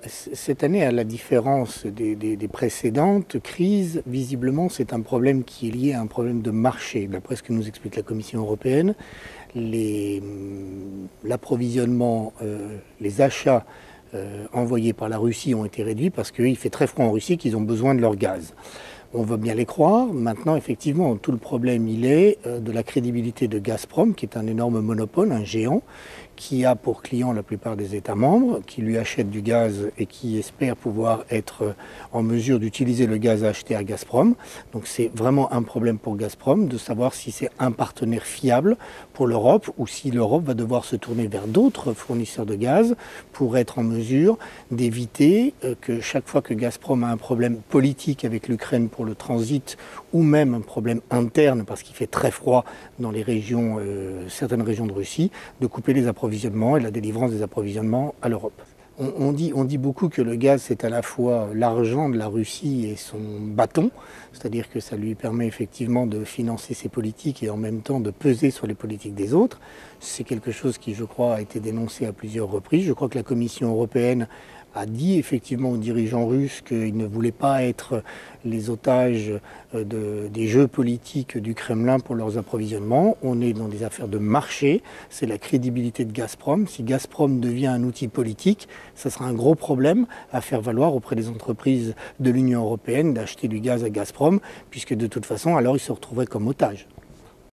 Cette année, à la différence des précédentes crises, visiblement, c'est un problème qui est lié à un problème de marché. D'après ce que nous explique la Commission européenne, l'approvisionnement, les achats envoyés par la Russie ont été réduits parce qu'il fait très froid en Russie, qu'ils ont besoin de leur gaz. On veut bien les croire. Maintenant, effectivement, tout le problème, il est de la crédibilité de Gazprom, qui est un énorme monopole, un géant, qui a pour client la plupart des États membres, qui lui achètent du gaz et qui espère pouvoir être en mesure d'utiliser le gaz acheté à Gazprom. Donc c'est vraiment un problème pour Gazprom de savoir si c'est un partenaire fiable pour l'Europe ou si l'Europe va devoir se tourner vers d'autres fournisseurs de gaz pour être en mesure d'éviter que chaque fois que Gazprom a un problème politique avec l'Ukraine pour le transit ou même un problème interne parce qu'il fait très froid dans les régions, certaines régions de Russie, de couper les approvisionnements et la délivrance des approvisionnements à l'Europe. On dit beaucoup que le gaz, c'est à la fois l'argent de la Russie et son bâton, c'est-à-dire que ça lui permet effectivement de financer ses politiques et en même temps de peser sur les politiques des autres. C'est quelque chose qui, je crois, a été dénoncé à plusieurs reprises. Je crois que la Commission européenne a dit effectivement aux dirigeants russes qu'ils ne voulaient pas être les otages des jeux politiques du Kremlin pour leurs approvisionnements. On est dans des affaires de marché, c'est la crédibilité de Gazprom. Si Gazprom devient un outil politique, ça sera un gros problème à faire valoir auprès des entreprises de l'Union européenne d'acheter du gaz à Gazprom, puisque de toute façon, alors ils se retrouveraient comme otages.